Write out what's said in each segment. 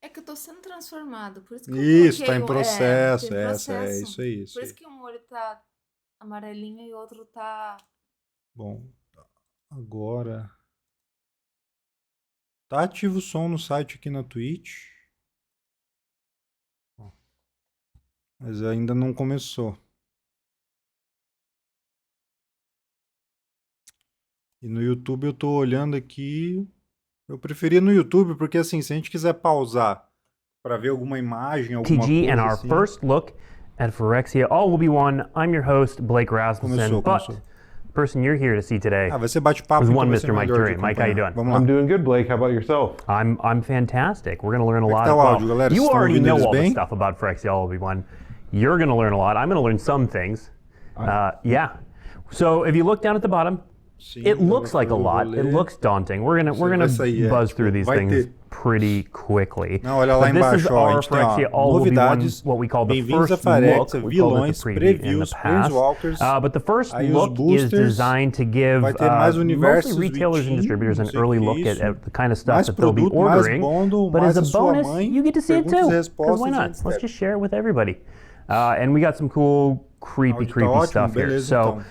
É que eu tô sendo transformado, por isso que eu Isso, tá coloquei em tem processo, é processo. isso aí, isso Por aí. isso que um olho tá amarelinho e o outro tá... Bom, agora... Tá ativo o som no site aqui na Twitch, mas ainda não começou. E no YouTube eu tô olhando aqui, eu preferia no YouTube, porque assim, se a gente quiser pausar para ver alguma imagem, alguma TG and coisa our assim... first look at Phyrexia. All will be one. I'm your host, Blake Rasmussen, but Começou. the person you're here to see today Ah, vai ser bate-papo, is então one vai ser Mr. Mike melhor de Turian. Mike, how you acompanhar. doing? Vamos lá. I'm doing good, Blake. How about yourself? I'm fantastic. We're going to learn a Como é que lot. tá o áudio, galera? You Vocês estão already ouvindo know eles all the bem? stuff about Phyrexia. All will be one. You're going to learn a lot. I'm going to learn some things. Yeah. So if you look down at the bottom, Sim, it dá looks pra like a fazer o lot. rolê. It looks daunting. We're gonna vai sair, buzz tipo, through these vai things ter. pretty quickly. Não, olha lá But this is embaixo, ó, a our gente tem, ó, Phyrexia All Will Be One, novidades, what we call the bem-vindos a first look. Phyrexia, We called it vilões, the preview in the previews, past. planeswalkers, But the first aí os look is boosters, designed to give vai ter mais universos, mostly retailers and Vitinho, distributors não an sei o early que é look isso, at the kind of stuff mais that they'll be produto, mais ordering. bundle, But mais as a a sua bonus, mãe, you get to see it perguntas too. e Because why respostas, not? etc. Let's just share it with everybody. And we got some cool, creepy Áudio tá ótimo, stuff here. beleza, So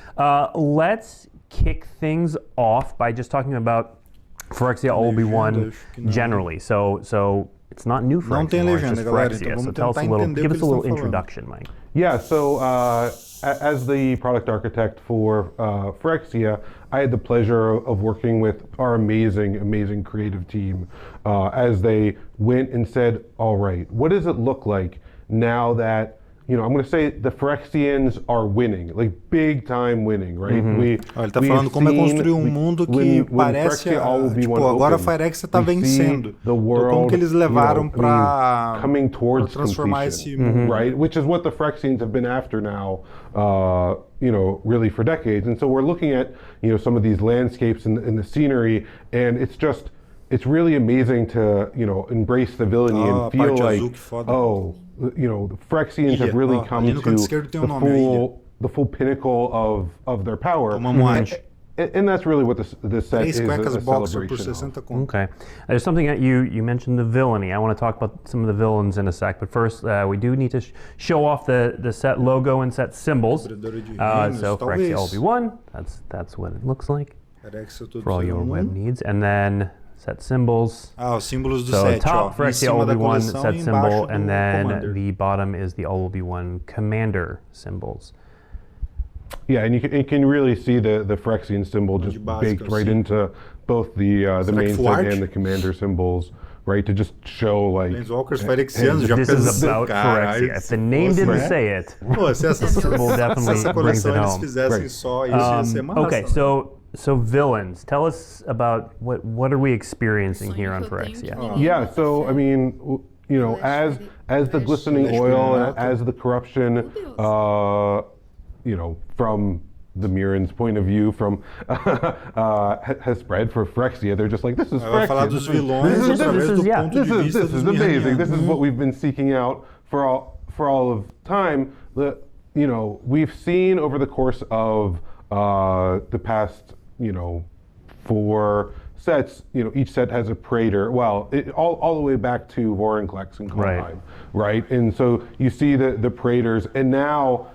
let's kick things off by just talking about Phyrexia All Will Be One acho que não. generally. So it's not new Phyrexia, Não tem anymore, it's legenda, just galera, Phyrexia. então So vamos tell us tentar a little, entender o give que us a eles little estão falando. introduction, Mike. Yeah, so as the product architect for Phyrexia, I had the pleasure of working with our amazing creative team as they went and said, all right, what does it look like now that, you know, I'm going to say the Phyrexians are winning, like big time winning, right? Ó, ele tá falando como é construir um mundo que parece, tipo, agora a Phyrexia tá vencendo. Então como que eles levaram pra transformar esse mundo. Right, which is what the Phyrexians have been after now, you know, really for decades. And so we're looking at, you know, some of these landscapes and the scenery, and it's really amazing to, you know, embrace the villainy and feel like, oh, you know, the Phyrexians have really come to the full pinnacle of their power. And that's really what this set is a celebration of. Okay. There's something that you mentioned, the villainy. I want to talk about some of the villains in a sec, but first we do need to show off the set logo and set symbols. So Phyrexia All Will Be One, that's what it looks like for all your web needs. And then set symbols. Os símbolos do so set, top Phyrexia All Will Be One set symbol, and then commander. the bottom is the All Will Be One commander symbols. Yeah, and you can really see the Phyrexian symbol just baked right into both the main set and the commander symbols, right? To just show like Planeswalkers Phyrexianos já this is about Phyrexia. If the name didn't say it, pô, se essa coleção eles fizessem só isso, ia ser massa. Okay, so villains. Tell us about what are we experiencing here on Phyrexia? Yeah, so I mean, you know, as the glistening oil and as the corruption, you know, from the Mirren's point of view, from has spread for Phyrexia, they're just like, this is Phyrexia. Falar dos vilões através do ponto de vista this is amazing. This is what we've been seeking out for all of time. You know, we've seen over the course of the past, you know, 4 sets, you know, each set has a praetor. Well, all the way back to Vorinclex and Kaldheim, right? And so you see the praetors, and now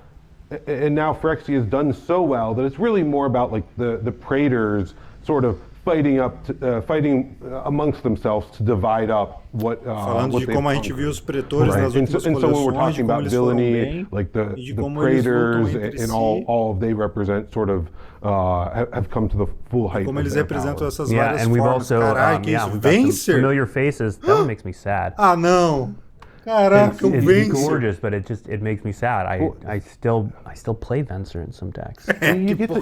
Phyrexia has done so well that it's really more about like the praetors sort of fighting amongst themselves to divide up what Falando de como a gente viu os pretores nas últimas and so when we're coleções, talking about villainy, like the praetors and all they represent sort of have come to the full height como eles of their representam power. essas Yeah, várias and we've formas. also Caralho, que isso? we've got some Vencer? familiar faces. That one makes me sad. Ah, não. Caraca, o It's Vencer. gorgeous, but it makes me sad. I still play Vencer in some decks. You get to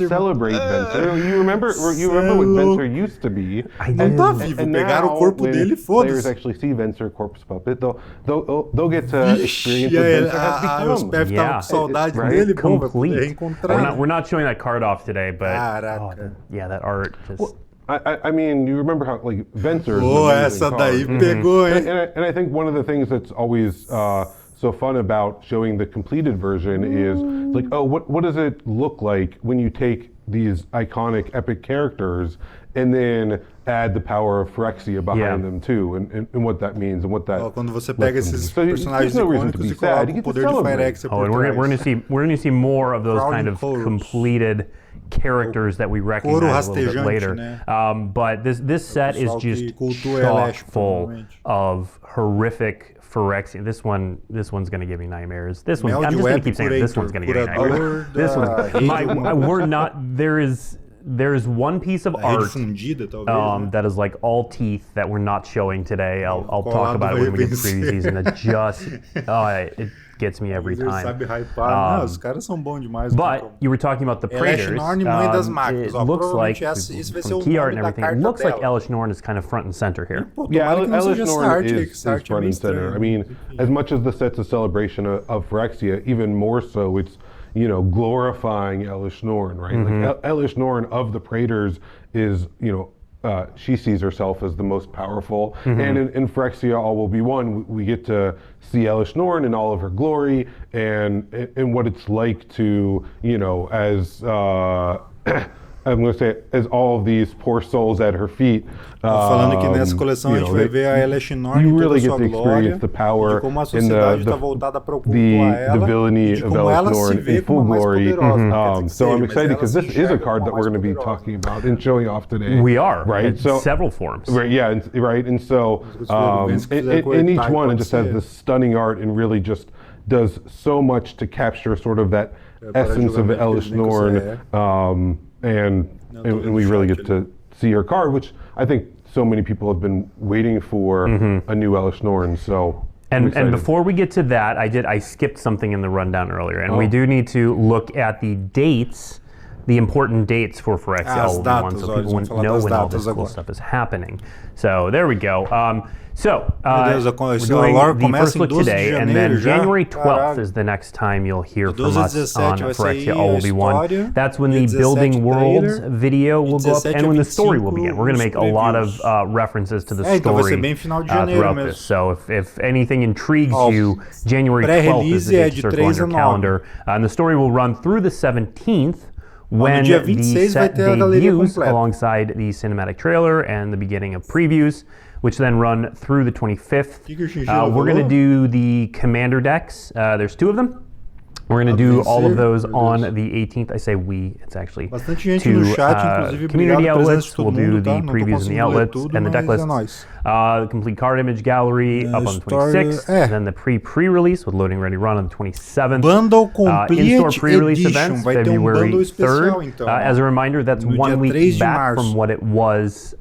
celebrate Vencer. You remember what Vencer used to be. Não tá vivo, pegaram o corpo dele e players foda-se. actually see Vencer Corpse Puppet, they'll get to experience what Vencer has become. Os Pev estavam com saudade dele, bom, vai poder reencontrar. We're not showing that card off today, but Caraca. that art just. I mean, you remember how like Vencer. Oh, essa daí pegou, hein? And I think one of the things that's always so fun about showing the completed version is like, oh, what does it look like when you take these iconic epic characters and then add the power of Phyrexia behind them too, and what that means and what that. Quando você pega esses personagens icônicos e coloca o poder de Phyrexia por we're trás. going to see more of those kind of completed characters that we recognize a little bit later. But this set is just chock full of horrific Phyrexia. This one's going to give me nightmares. This one, I'm just going to keep saying it. This one's going to give me nightmares. This one, we're not. There's one piece of art that is like all teeth that we're not showing today. I'll talk about it when we get to preview season. It just it gets me every time. Os caras são bons demais. But you were talking about the Praetors. It looks like from key art and everything. It looks like Elish Norn is kind of front and center here. Yeah, Elish Norn is front and center. I mean, as much as the set's a celebration of Phyrexia, even more so, it's glorifying Elish Norn, right? Like Elish Norn of the Praetors is, she sees herself as the most powerful. And in Phyrexia All Will Be One, we get to see Elish Norn in all of her glory and what it's like to, as I'm going to say, as all of these poor souls at her feet. Falando que nessa coleção a gente vai ver a Elish Norn em toda a sua glória, de como a sociedade está voltada para o culto a ela, divinity de como ela se vê como a mais poderosa. So I'm excited because this is a card that we're going to be talking about and showing off today. We are, right? So several forms. Right, yeah, right. And so in each one, it just has this stunning art and really just does so much to capture sort of that essence of Elish Norn. And we really get to see her card, which I think so many people have been waiting for a new Elish Norn. So and before we get to that, I skipped something in the rundown earlier, and we do need to look at the dates, the important dates for Phyrexia, so people know when all this cool stuff is happening. So there we go. We're doing the first look today, and then January 12th is the next time you'll hear from us on Phyrexia All Will Be One. That's when the Building Worlds video will go up, and when the story will begin. We're going to make a lot of references to the story throughout this. So if anything intrigues you, January 12th is the date to circle on your calendar. And the story will run through the 17th, when the set debuts alongside the cinematic trailer and the beginning of previews, which then run through the 25th. We're going to do the commander decks. There's 2 of them. We're going to do all of those on the 18th. I say we, it's actually two community outlets. We'll do the previews in the outlets and the deck lists. The complete card image gallery up on the 26th. And then the pre-release with loading ready run on the 27th. Bundle Complete In-store pre-release events, vai ter February bundle 3rd. Então, as a reminder, that's 1 week back from what it was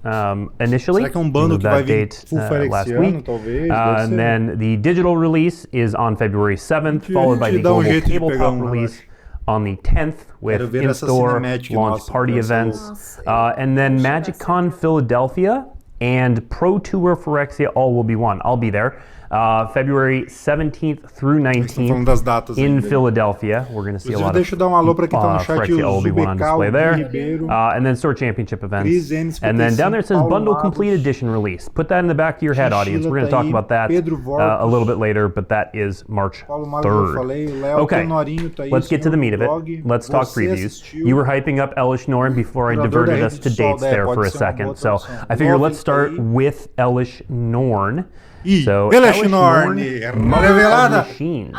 initially. Será que bundle que vai vir full last week. Talvez, and then the digital release is on February 7th, followed by the global tabletop release on the 10th with in-store launch party events. And then Magic Con Philadelphia and Pro Tour Phyrexia All Will Be One. I'll be there. February 17th through 19th in Philadelphia. We're going to see a lot of Phyrexia All Will Be One on display there. And then Store Championship events. And then down there it says Bundle Complete Edition release. Put that in the back of your head, audience. We're going to talk about that a little bit later, but that is March 3rd. Okay, let's get to the meat of it. Let's talk previews. You were hyping up Elish Norn before I diverted us to dates there for a second. So I figure let's start with Elish Norn. So Elish Norn, machines.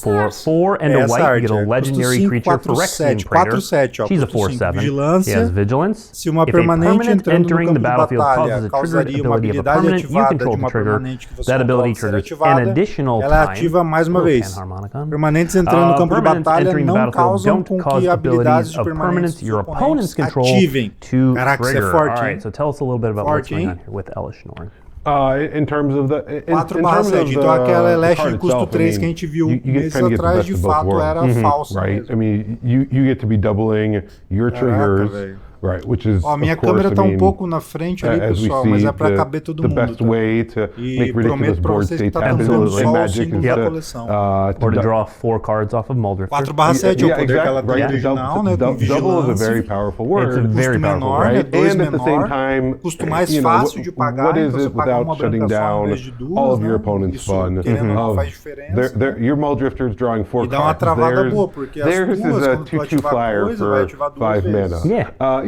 For 4 and a white, you get a legendary creature Phyrexian Praetor. She's a 4/7. She has vigilance. Se uma if a permanent entering the battlefield causes a triggered ability of a permanent, you control the trigger. That ability triggers an additional time. Permanentes entrando no campo de batalha não causam com que habilidades of permanents your opponents control to trigger. Alright, so tell us a little bit about what's going on here with Elish Norn. In terms of the 4/7, então aquela Elish de custo 3 que a gente viu meses atrás de fato era falsa. Right? I mean, you get to be doubling your triggers. Right, which is, minha câmera está pouco na frente ali, pessoal, mas é para caber todo mundo. Best way to make ridiculous board state happen in Magic is or to draw 4 cards off of Muldrifter. 4/7 é o poder que ela tem original, né? Double is a very powerful word. It's very powerful, right? And at the same time, custo mais fácil de pagar, what is it without shutting down all of your opponent's fun? Your Muldrifter is drawing 4 cards. Dá uma travada boa, porque theirs is a 2/2 flyer for 5 mana. Yeah.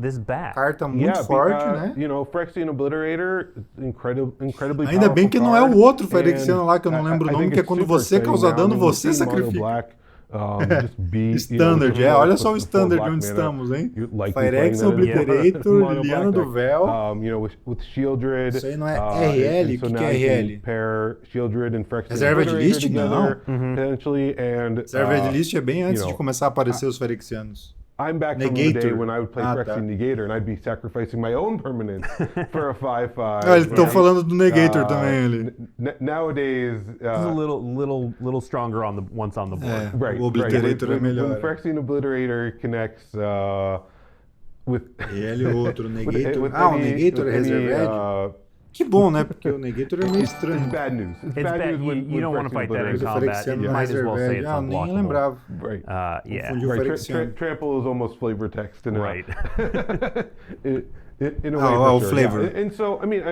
this back. Carta muito forte, né? You know, Phyrexian Obliterator, incredibly Ainda bem que não é o outro Phyrexiano lá, que eu não lembro o nome, que é quando você causa dano, você sacrifica. just be Standard, olha só o standard onde estamos, hein? Phyrexia, Obliterator, Liliana do Véu. With Shieldred. Isso aí não é RL? O que é RL? Pair Shieldred and Phyrexia Reserva de list? Não. Potentially, and, Reserva de list é bem antes de começar a aparecer os Phyrexianos. I'm back from the day when I would play Phyrexia Negator and I'd be sacrificing my own permanence for a 5/5. Eles estão falando do Negator também ali. Nowadays, it's a little stronger once on the board. Right. O Obliterator é melhor. When Phyrexia Obliterator connects with ele outro Negator. O Negator é reserva. Que bom, né? Porque o Negator é meio estranho. It's bad news. It's bad news when you don't want to fight that in combat. You might as well say it's unblockable. Nem lembrava. Right. Yeah. Trample is almost flavor text. Right. In a way, for sure. Flavor. Yeah. And so, I mean,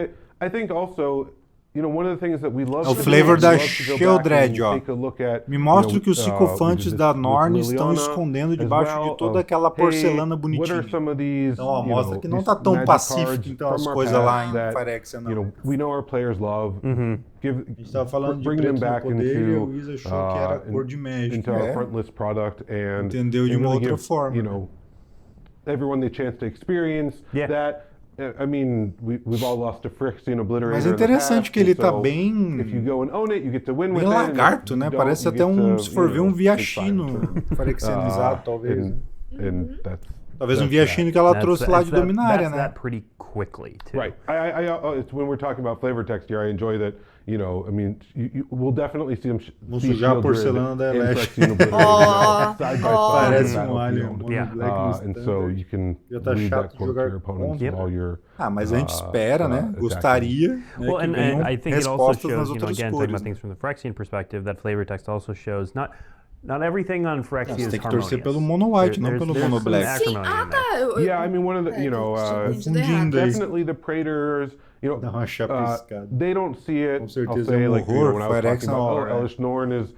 I think also, one of the things that we love o flavor da Shieldred, ó. Me mostra que os psicofantes da Norne estão escondendo debaixo de toda aquela porcelana bonitinha. Então, ó, mostra que não tá tão pacífico, então, as coisas lá em Phyrexia, não. We know our players love. A gente tava falando de preto no poder e o Luiz achou que era cor de Magic. Into our frontlist product and entendeu de uma outra forma. Everyone the chance to experience that. I mean, we've all lost a Phyrexia Obliterator. Mas é interessante que ele tá bem. If you go and own it, you get to win with bem lagarto, né? Parece até se for ver um viachino phyrexianizado, talvez. Talvez um viachino que ela trouxe lá de Dominária, né? Pretty quickly, too. Right. It's when we're talking about flavor text here, I enjoy that. I mean, we'll definitely see them. Vou sujar a porcelana da Leste. Parece alien. And so you can read that quote to your opponents while you're. Mas a gente espera, né? Gostaria. Well, and I think it also shows, again, talking about things from the Phyrexian perspective, that flavor text also shows not everything on Phyrexia is harmonious. Tem que torcer pelo mono white, não pelo mono black. Yeah, I mean, one of the, definitely the Praetors, they don't see it. Com certeza I'll say, like, when I was talking about, Elish Norn is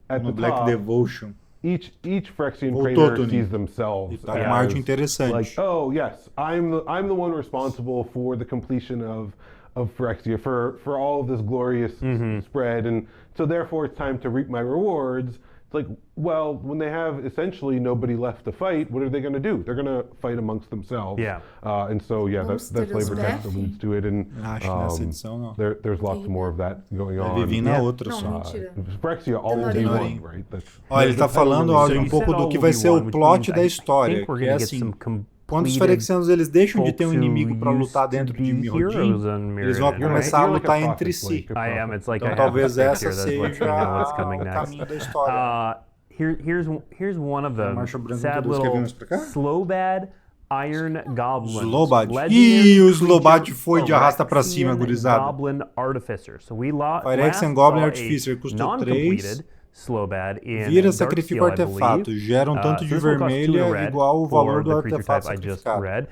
at the Black top. Devotion. Each Phyrexian Praetor sees themselves tá com uma arte interessante. Like, oh yes, I'm the one responsible for the completion of Phyrexia, for all of this glorious spread, and so therefore it's time to reap my rewards. It's like, well, when they have essentially nobody left to fight, what are they going to do? They're going to fight amongst themselves. Yeah. And so, that flavor text alludes to it. And there's lots more of that going on. Vivi na outra só. Phyrexia always won, right? Olha, ele tá falando um pouco do que vai ser o plot da história, que é assim, quando os Phyrexianos eles deixam de ter um inimigo para lutar dentro de Mirrodin, eles vão começar a lutar entre si. Então talvez essa seja o caminho da história. Here's one of them. Sad little Slowbad Iron Goblin. Slowbad. Ih, o Slowbad foi de arrasta pra cima, gurizada. Goblin Artificer. So we Phyrexian Goblin Artificer custou 3. Vira, sacrifica o artefato. Gera um tanto de vermelha igual o valor do artefato sacrificado.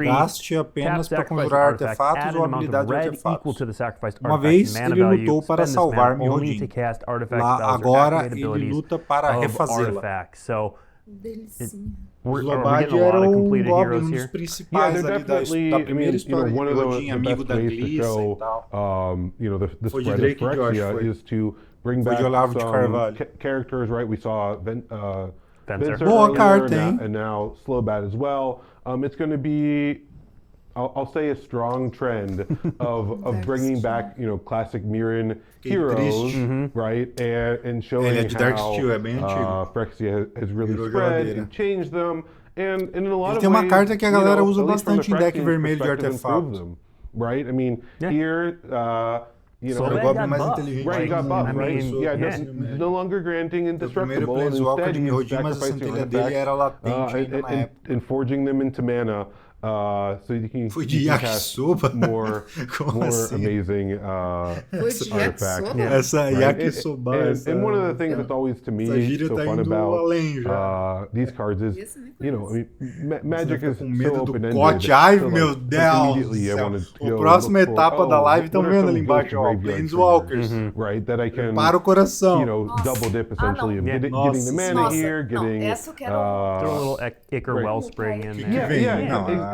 Gaste apenas para conjurar artefatos ou habilidade de artefatos. Uma vez, ele lutou para salvar Mirrodin. Agora, ele luta para refazê-la. O Slowbad era um Goblin, um dos principais ali da primeira história de Mirrodin, amigo da Glissa e tal. Foi de Drake e Josh, foi. Bring back some characters, right? We saw Venser boa carta, hein? And now Slowbad as well. It's going to be, I'll say, a strong trend of bringing back, classic Mirren heroes, right? And showing how Phyrexia has really spread and changed them. And in a lot of ways, tem uma carta que a galera usa bastante em deck vermelho de artefatos. Right? I mean, here... o Goblin mais inteligente. Right, got buff, right? No longer granting indestructible. O primeiro Planeswalker de Mirrodin, mas a centelha dele era latente ainda na época. And forging them into mana. So you can, foi de yakisoba? More assim? Amazing artifact. Essa yakisoba. And one of the things that's always to me so fun about these cards is, Magic is so open-ended. Ai, meu Deus! A próxima etapa da live, estão vendo ali embaixo, ó, Planeswalkers. Right, that I can, para o coração. Double dip essentially of getting the mana here, getting... Essa eu quero... Throw a little Ichor Wellspring in there. Yeah.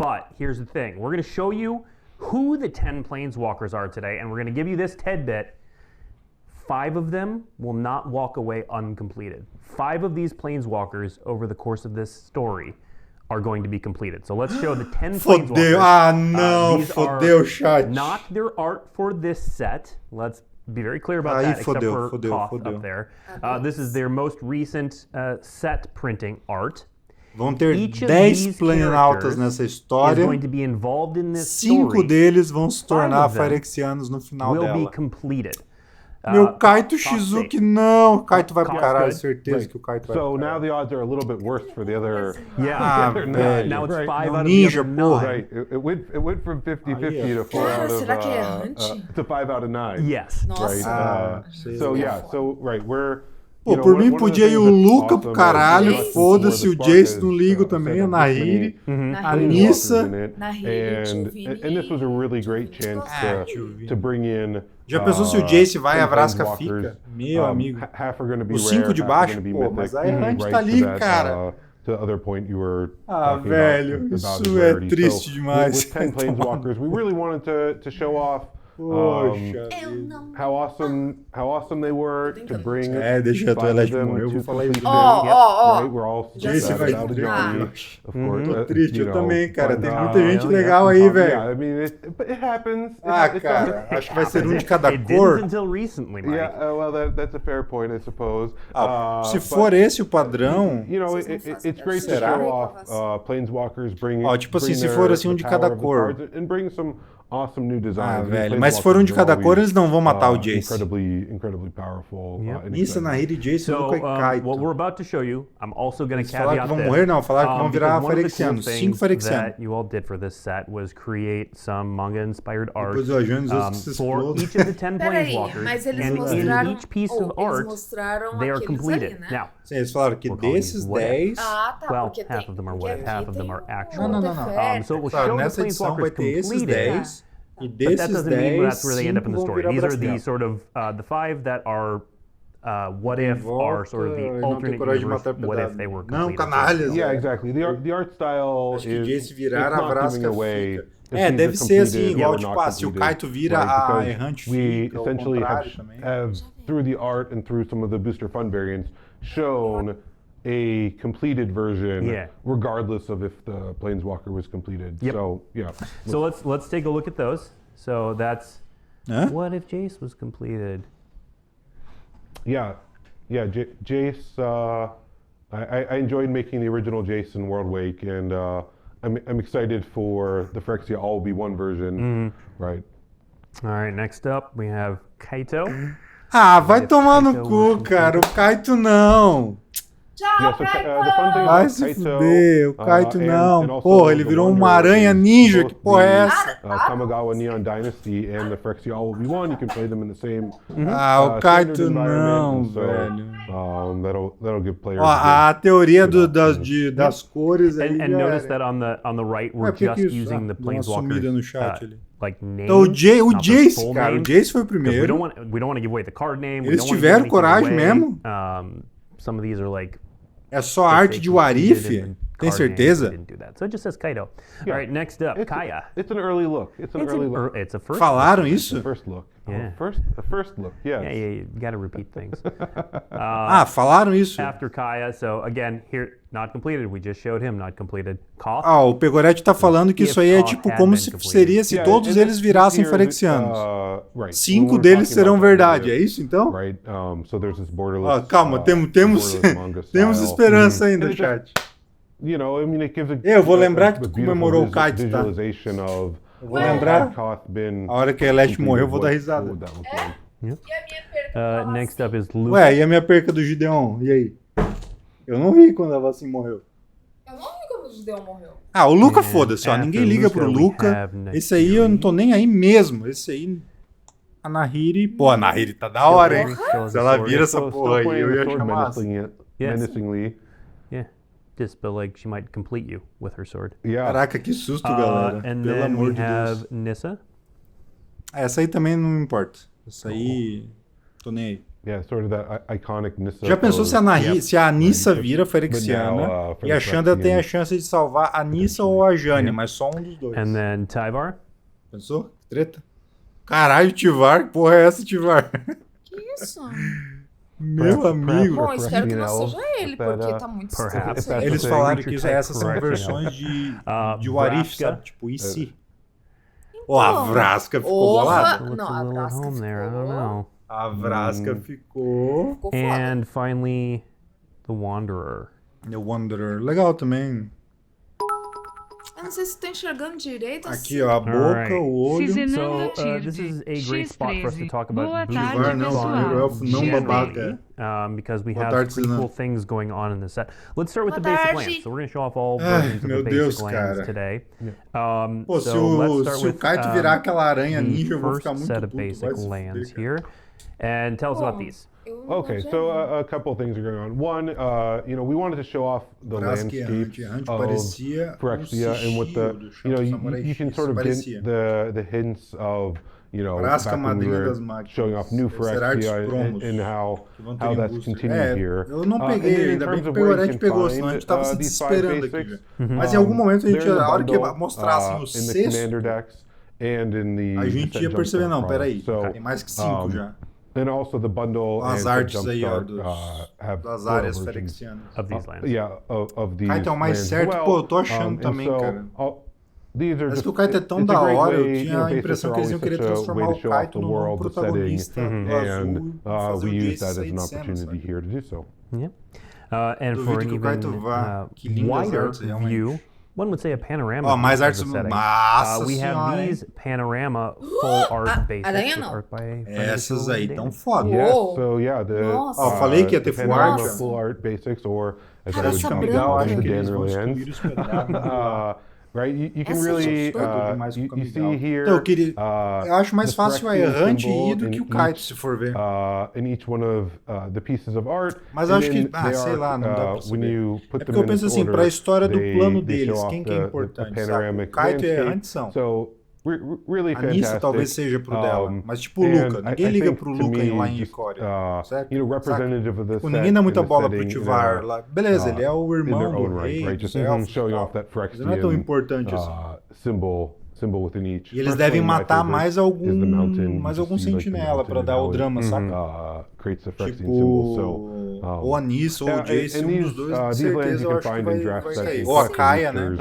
But here's the thing. We're going to show you who the 10 planeswalkers are today, and we're going to give you this tidbit 5 of them will not walk away uncompleted. 5 of these planeswalkers over the course of this story are going to be completed. So let's show the 10 planeswalkers. Fodeu, não, fodeu, chat. Not their art for this set. Let's be very clear about that, except for Koth up there. This is their most recent set printing art. Vão ter 10 Planinautas nessa história. 5 deles vão se tornar Phyrexianos no final dela. Meu Kaito Shizuki, não. O Kaito vai pro caralho, certeza que o Kaito vai pro caralho. So now the odds are a little bit worse for the other. Velho. Now it's 5 out of Ninja, the porra. Right. It went from 50-50 to 4 out of será que é errante? to 5 out of 9. Yes. Nossa. So yeah, so right, we're Pô, por mim podia ir o Luca pro caralho, foda-se, o Jace não ligo também, a Nahiri, a Nissa. And this was a really great chance to bring in. Já pensou se o Jace vai e a Vrasca fica? Meu amigo. Os 5 de baixo, pô, mas a Errante tá ali, cara. To the other point you were velho, isso é triste demais. With 10 planeswalkers, we really wanted to show off how awesome they were to bring. Deixa a Toilette morrer, eu vou falar isso. We're all Jace vai of course. Tô triste, eu também, cara. Tem muita gente legal aí, velho. I mean, it happens. Cara, acho que vai ser um de cada cor. Until recently, Mike. Yeah, well, that's a fair point, I suppose. Se for esse o padrão, you know, it's great to show off planeswalkers, bring. Tipo assim, se for assim um de cada cor. And bring some awesome new designs. Velho, mas se for um de cada cor, eles não vão matar o Jace. Incredibly powerful. Nissa, Nahiri, Jace, Luca e Kaito. What we're about to show you, I'm also going to caveat falaram que vão morrer, não. Falaram que vão virar Phyrexianos. 5 Phyrexianos. That you all did for this set was create some manga-inspired art for each of the 10 planeswalkers. Mas eles and mostraram, in each piece of art, they are completed. Ali, né? Now, sim, eles falaram que desses 10... well, half of them are what if, half of them are actual. Não. So it will show the Nessa edição vai planeswalkers ter esses completed. 10... E But desses that doesn't mean 10, that's where they end up in the story. These are the sort of the 5 that are what if are sort of the alternate universe what if they were completed. Não, canalhas. Yeah, exactly. The art style acho que Jace virar a Vrasca fica. Deve ser assim, igual tipo, se o Kaito vira a Errante fica, ou o contrário também. Through the art and through some of the booster fun variants, shown a completed version, regardless of if the planeswalker was completed. So yeah. So let's take a look at those. So that's what if Jace was completed? Yeah, Jace. I enjoyed making the original Jace in World Wake, and I'm excited for the Phyrexia all be one version. Right. All right. Next up, we have Kaito. Vai tomar no cu, cara. O Kaito não. Vai se fuder, o Kaito não. Porra, ele virou uma aranha ninja, que porra é essa? Kamigawa Neon Dynasty and the Phyrexia all will be one. You can play them in the same o Kaito não, velho. That'll give players a teoria das cores aí. And notice that on the right, we're just using the planeswalkers no chat ali. Like name. Então, o Jace, cara, o Jace foi o primeiro. We don't want to give away the card name. Eles tiveram coragem mesmo? Some of these are like. É só arte de Warif? Tem certeza? So it just says Kaito. All right, next up, Kaya. It's an early look. It's a first. Falaram isso? It's a first look. Yeah. A first look. Yes. Yeah, you got to repeat things. Falaram isso. After Kaya, so again, here not completed. We just showed him not completed. Koth. O Pegoretti tá falando que isso aí é tipo como se seria se todos eles virassem Phyrexianos. 5 deles serão verdade, é isso então? Right. So there's this borderless. Calma, temos esperança ainda, chat. You know, I mean, it gives eu vou lembrar que tu comemorou o Kaito, tá? Eu vou lembrar. A hora que a Celeste morreu, eu vou dar risada. Next up is Luca. Ué, e a minha perca do Gideon? E aí? Eu não ri quando ela assim morreu. Eu não ri quando o Gideon morreu. O Luca foda-se, ninguém liga pro Luca. Esse aí eu não tô nem aí mesmo. Esse aí... A Nahiri... Pô, a Nahiri tá da hora, hein? Se ela vira essa porra aí, eu ia chamar menacingly. But like she might complete you with her sword. Caraca, que susto, galera. And Pelo then amor we de have Deus. Nissa. Essa aí também não me importa. Essa aí, tô nem aí. Yeah, sort of that iconic Nissa. Já pensou se a Nissa vira Phyrexiana e a Xandra tem a chance de salvar a Nissa ou a Jane, mas só um dos dois. And then Tyvar. Pensou? Treta. Caralho, Tivar, que porra é essa, Tivar? Que isso? Meu amigo. Bom, espero que não seja ele, porque tá muito estranho isso aí. Eles falaram que essas são versões de what if, sabe? Tipo, e se? Ó, a Vrasca ficou bolada. Não, a Vrasca ficou... A Vrasca ficou... Ficou foda. And finally, the Wanderer. The Wanderer. Legal também. Eu não sei se tá enxergando direito assim. Aqui, ó, a boca, o olho. So, this is a great spot for us to talk about elfo não babaca. Because we have pretty cool things going on in this set. Let's start with the basic lands. So we're going to show off all versions of the basic lands today. Pô, se o Kaito virar aquela aranha ninja, eu vou ficar muito set of basic lands here. And tell us about these. Okay, so a couple of things are going on. One, we wanted to show off the landscape of Phyrexia and what you can sort of get the hints of, back when we were showing off new Phyrexia and how that's continued here. Eu não peguei, ainda bem que o Pegorete pegou, senão a gente tava se desesperando aqui. Mas em algum momento a gente, a hora que mostrassem os sextos, a gente ia perceber, não, peraí, tem mais que 5 já. And also the bundle as artes aí, ó, das áreas ferexianas. Of these lands. Yeah, of these Kaito é o mais certo, pô, eu tô achando também, cara. Mas que o Kaito é tão da hora, eu tinha a impressão que eles iam querer transformar o Kaito num protagonista azul e fazer o Jace sair de cena, sabe? And for an even wider view, one would say a panorama. Mais artes, massa we have these panorama full art basics with art by essas aí tão foda. Yeah, so yeah, Ó, falei que ia ter full art. Full art basics, or as I Cara, would essa call branca. the Dannerlands. Right, you can really you see here. Então, eu acho mais fácil a errante ir do que o Kaito, se for ver. In each one of the pieces of art. Mas acho que, sei lá, não dá pra saber. É porque eu penso assim, para a história do plano deles, quem que é importante, sabe? O Kaito e a errante são. Really a Nista talvez seja pro dela, mas tipo o Luca, ninguém liga pro Luca lá em Icória, certo? Tipo, ninguém dá muita bola pro Tivar lá. Beleza, ele é o irmão do rei, dos elfos, mas não é tão importante assim. E eles devem matar mais algum sentinela pra dar o drama, saca? Tipo, ou a Nissa ou o Jace, um dos dois, com certeza eu acho que vai cair. Ou a Kaia, né?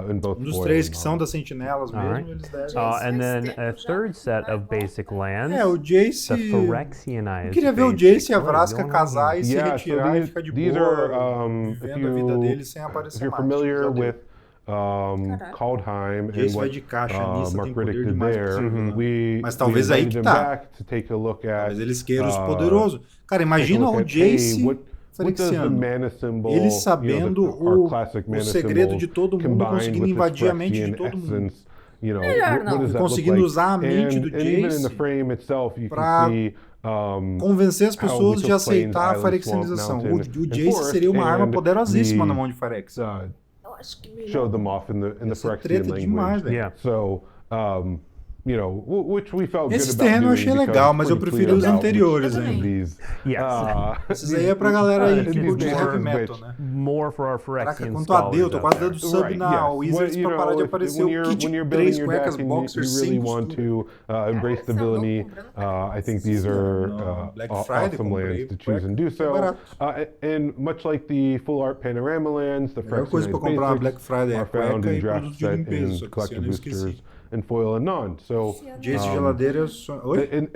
Um dos 3 que são das sentinelas mesmo, eles devem. And then a third set of basic lands. O Jace. Eu queria ver o Jace e a Vrasca casar e se retirar e ficar de boa, vivendo a vida deles sem aparecer mais. Kaldheim and what Mark Riddick did there. Mas talvez aí que tá. Talvez eles queiram os poderosos. Cara, imagina o Jace Phyrexiano. Ele sabendo o segredo de todo mundo, conseguindo invadir a mente de todo mundo. Melhor não. Conseguindo usar a mente do Jace pra convencer as pessoas de aceitar a Phyrexianização. O Jace seria uma arma poderosíssima na mão de Phyrexia. Showed them off in the Phyrexian language. Yeah. So, which we felt Esses good about terrenos eu achei doing legal, mas eu preferi os anteriores ainda. Esses aí é pra galera aí que curte heavy metal, né? More for our Caraca, Phyrexian quanto a D, eu tô quase scholars dando sub na Wizards pra parar de aparecer o kit 3 cuecas boxer sem costura. Embrace the villainy. I think these are awesome lands to choose and do so. And much like the full art panorama lands, the Phyrexian basics are found in draft set and collector boosters and foil and non. So and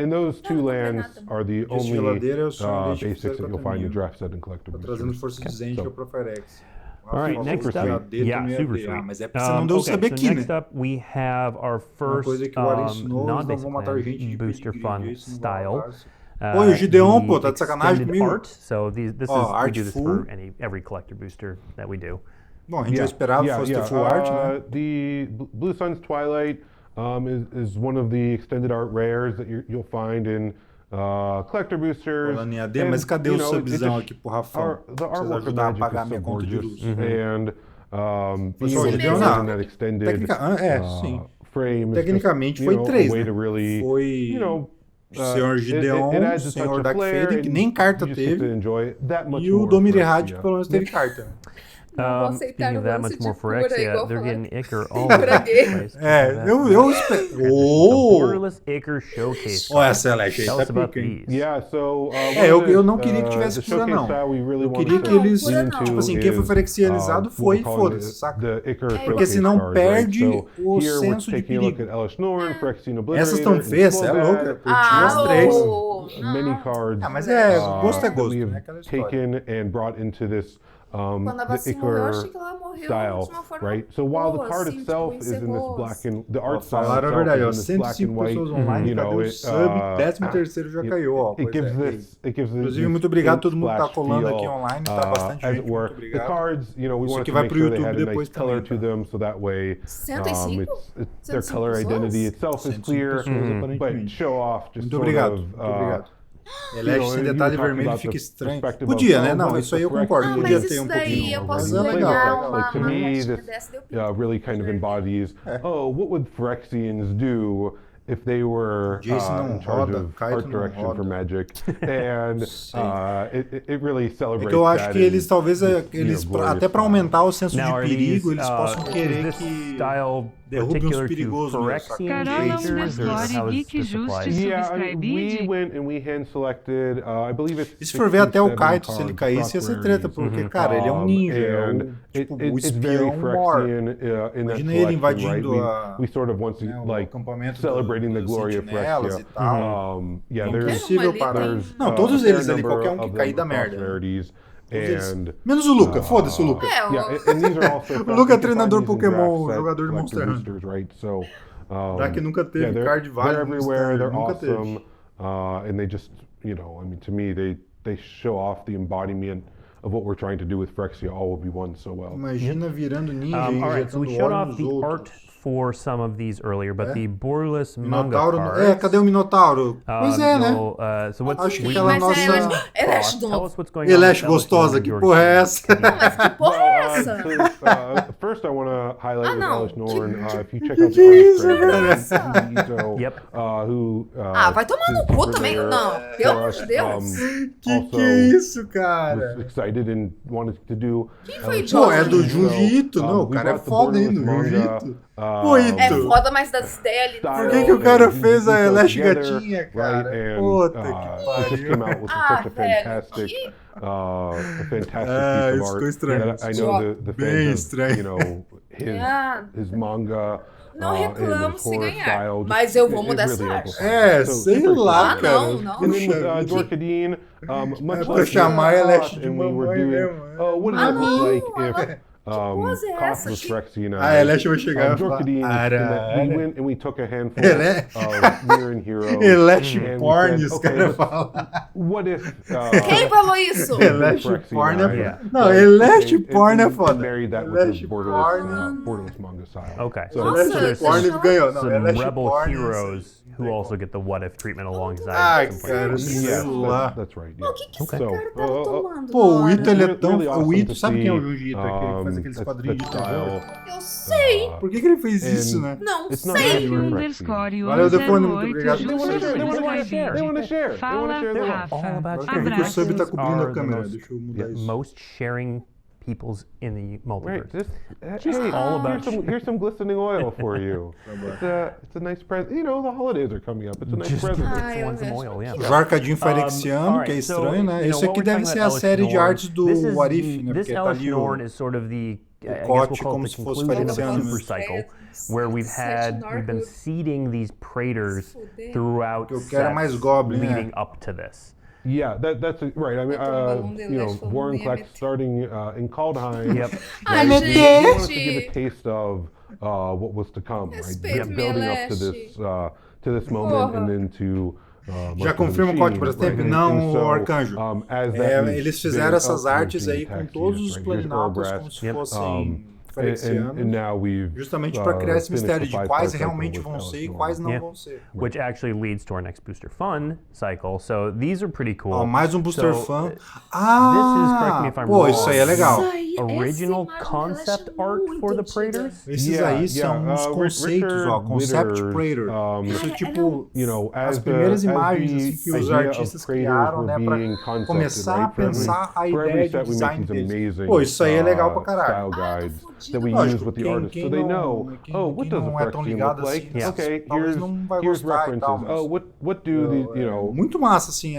those 2 lands are the only basics that you'll find in draft set and collector boosters. Trazendo força de Zendika pra Phyrexia. All right, next up, super sweet. Mas é porque você não deu saber aqui, né? Next up, we have our first non-basic land booster fun style. Oi, o Gideon, pô, tá de sacanagem comigo? Art. So we do this for every collector booster that we do. Bom, a gente já esperava que fosse ter full art, né? The Blue Sun's Twilight is one of the extended art rares that you'll find in collector boosters. Mas cadê o subzão aqui pro Rafão? The artwork of Magic is so gorgeous. And being able to get that extended frame. Tecnicamente foi 3, né? Foi Senhor Gideon, Senhor Dark Fade, que nem carta teve, e o Domiri Had, que pelo menos teve carta. Não vou aceitar Speaking o of that, lance much de more cura, Phyrexia, igual they're falaram. getting ichor all over the place. Eu espero. The Oh! borderless ichor showcase. Ó, essa Celeste aí Tell tá us about pica, hein? these. Yeah, so eu não queria que tivesse cura, não. Eu queria que eles, tipo assim, quem foi ferexianizado foi e foda-se, saca? Porque senão perde o senso de perigo. Essas tão feias, você é louca. Eu tinha as três. Many cards. Mas gosto é gosto, né? Aquela história. Taken and brought into this Quando a the vacina morreu, eu achei ichor que ela morreu de style, uma forma right? So while the boa, card assim, itself tipo, is in this encerrou. black and the art style Falaram a itself verdade, ó, is in this black 105 and white, pessoas online, you cadê know, o it, sub? 13º já caiu, ó. it gives this Inclusive, muito obrigado a todo mundo que tá colando aqui online, tá bastante as gente, it were. muito The obrigado. cards, you know, we Isso wanted aqui to vai make pro sure they YouTube had a depois nice color também, to them, so that way 105? their color 105 identity pessoas? itself is 105 clear, pessoas, but aparentemente. show off just Muito sort obrigado, of, muito obrigado. you Celeste know, sem you were detalhe talking vermelho about fica the estranho. perspective Podia, of, né? oh, Não, what isso if aí eu the concordo. Ah, Podia mas ter isso um daí pouquinho. eu Mas posso é ganhar legal. Like, to uma me, restinha this dessa, deu really kind of embodies, oh, what would Phyrexians do if they were Jason não in charge roda, of Kaito art não direction for roda. magic, and it really É celebrates que eu acho that que eles, in talvez, this, eles glorious até pra style. aumentar o senso de Now, are perigo, these, eles possam is querer this que style derrube uns particular to perigosos mesmo, saca? Phyrexian Carola creatures, or underscore how is geek this applied? justice. Yeah, I mean, we Subscribe. went and we hand selected, I believe it's E se for ver até o 67 Kaito, se ele cards caísse, ia ser across treta, rarities. porque, cara, ele é um ninja, é And o, tipo, o it's very espião mor. Phyrexian in that Imagina ele selection, invadindo right? We sort of want to, né, o like, acampamento celebrating the dos glory of sentinelas Phyrexia. e tal. Yeah, É there's impossível ali parar. tem- Não, todos a fair eles ali, number qualquer um que of cair them dá across merda. rarities, Todos eles. and Menos o Luca, foda-se o Luca. yeah, and these are also O Luca é you can treinador find these in Pokémon, draft set jogador de collector Monster Hunter. boosters, right? So, Já que nunca teve yeah, card válido they're no everywhere. standard, They're nunca awesome, teve. and they just, you know, I mean, to me, they show off the embodiment of what we're trying to do with Phyrexia. All will be one so well. Imagina virando ninja e All right, so we injetando showed óleo off nos the art outros. for some of these earlier, but the borderless manga Minotauro. cards. Cadê o Minotauro? Pois é, né? So what's Acho que we- aquela Mas nossa. é Neste de Tell novo. us what's going on. Elesh with gostosa, Elesh que Norn porra é George. essa? Mas que porra é essa? First, I want to highlight with não. Elish Norn. If you check out the isso, art Yep. who Vai tomar no cu também. Não, pelo amor de Deus. Que é isso, cara? was excited and wanted to do. Quem foi Pô, é Johnny? do Jiu-Jitsu, não, o we cara é brought the foda, hein, borderless do manga, Jiu-Jitsu. Pô, Ito. É foda, mas das ideias ali. style Por que o cara and fez a we put Elesh together, gatinha, cara? right? And, Puta que it just came out with such a velho, fantastic, que- a fantastic Ah, piece isso of ficou art estranho. that I know the Bem fans of, estranho. you know, his manga. Não and reclamo his se horror ganhar, style, mas eu vou it mudar really essa arte. amplifies É, it. So sei super lá, cool. cara. não. And then with Puxa, Dorkadine, much pra like chamar we Elesh thought, de and we were mamãe doing, mesmo, oh, what does Ah, it look não, like ela- if pose é essa? costless Phyrexia and A Elesh vai chegar e falar. Dorkadine, Ara, we went and we took a handful Ele- of Mirror and Heroes. Elesh and we porn, said, os okay, caras let's- falam. What if Quem falou isso? Elesh Phyrexia porn é and I- Yeah. Não, Elesh and porn é we foda. married that with Elesh the porn. borderless manga style. Okay. So Nossa, Elesh deixa porn eu- ganhou. Não, Some Elesh rebel porn. heroes who also get the what if treatment alongside. Ai, at some cara, point. sei Yes, lá. that's right. O Yeah. que esse Okay. cara tava tomando? Pô, o na Ito hora? ele é tão. Really O awesome Ito, to sabe quem é o see, Jiu-Jitsu? Aquele que faz aqueles that quadrinhos de terror. Eu sei. Por que ele fez isso, and né? Não It's not sei. really Underscore Valeu, Defone, muito 08 obrigado. They want to share. They want to share. They want to share. Fala, the love. Rafa. All about Acho que o sub tá Abraços. cobrindo a are the câmera. most- Deixa eu mudar isso. most sharing peoples in the Right. multiverse. Just hey, all about here's some glistening oil for you. It's a nice present. You know, the holidays are coming up. It's a nice Just present. Ai, eu some vejo. oil, yeah. O arcadinho Phyrexiano, Alright, que é so, estranho, né? you know, Isso what aqui we're deve talking ser a about série Elish de artes do Norn, this is What If, the- né? This Porque tá Elish ali Norn o... is sort of the, I guess Wotc, we'll call como it the se fosse conclusion of the Phyrexiano. super cycle, where we've been seeding these praters Fudeu. throughout Eu quero sets mais Goblin, né? leading up to this. Yeah, that's right. I mean, you know, Warren Kleck starting in Kaldheim. Yep. Ai, right? He wanted to give a gente. taste of what was to come, right? Respeito-me, Building up to this moment and then to Já confirma o código para tempo? Não, Arcanjo. Eles fizeram essas artes aí com todos os Planinautas como se fossem Phyrexianos, and now we've justamente para criar esse finished mistério the de five quais card realmente cycle vão with ser e Alice quais não Yeah. vão ser. Which actually leads to our next Booster Fun cycle. So these are pretty cool. Ó, mais um booster So, fã. this is, correct me if I'm Pô, wrong. isso aí é legal. Isso aí original concept art for the Praetors? Esses aí são os conceitos, ó, concept Praetor. Isso é tipo, as primeiras imagens assim, que os artistas criaram, né, pra começar a pensar a ideia de design deles. Pô, isso aí é legal pra caralho. Lógico, quem não é tão ligado assim, talvez não vai gostar e tal, mas... muito massa, assim,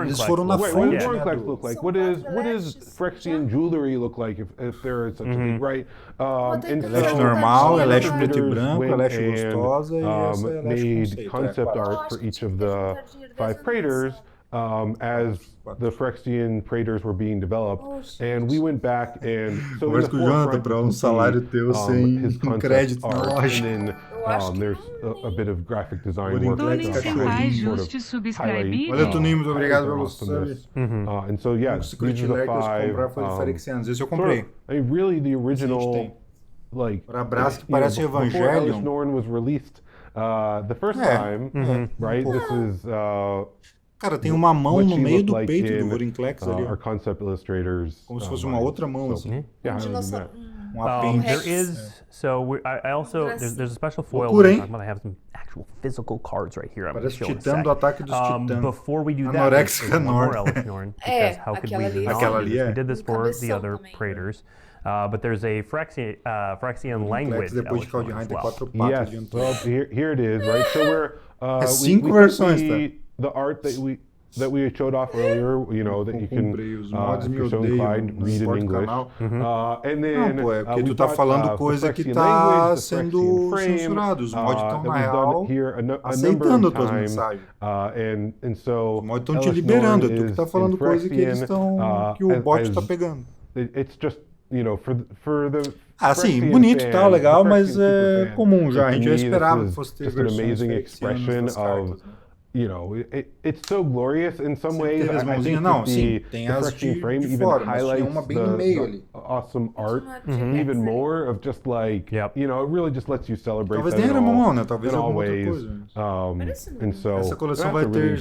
eles foram na fonte, né, what does Phyrexian jewelry look like if there is such a thing, right? Leste normal, leste preto e branco, leste gostosa e essa é made concept art for each of the 5 Praetors as the Phyrexian Praetors were being developed, and we went back and so conversa com o Jonathan para salário teu sem crédito na loja. There's a bit of graphic design work Olha, Toninho, muito obrigado pelo sub. And so yeah, these are the 5 foi de Phyrexianos. Esse eu comprei. I mean, really the original like abraço que parece Evangelion. Norn was released the first time, right? This is cara, tem uma mão no meio do peito do Vorinclex ali. Our concept illustrators, como se fosse uma outra mão assim. There is, so I also, there's a special foil. I have some actual physical cards right here. Parece Titã do Ataque dos Titãs. Before we do that, Anorexica more Elish Norn, because how could we not? We did this for the other Praetors. But there's a Phyrexian language. Depois de Kaldheim tem 4 patas. Yes, well, here it is, right? So we're 5 versões, tá? The art that we showed off earlier, that you can, if you're so inclined, read in English. And then, não, é porque tu tá falando coisa que tá sendo censurado. Os mods estão, na real, aceitando as tuas mensagens. Os mods estão te liberando. É tu que tá falando coisa que eles estão, que o bot tá pegando. It's just, for the... sim, bonito e tal, legal, mas é comum já. A gente já esperava que fosse ter versões Phyrexianas cartas, né? It's so glorious in some ways. I think tem the as Phyrexian frame de even fora, highlights uma bem no meio ali. Awesome art even more of just like, it really just lets you celebrate talvez that nem era mão, né? Talvez in all alguma outra ways. And so essa coleção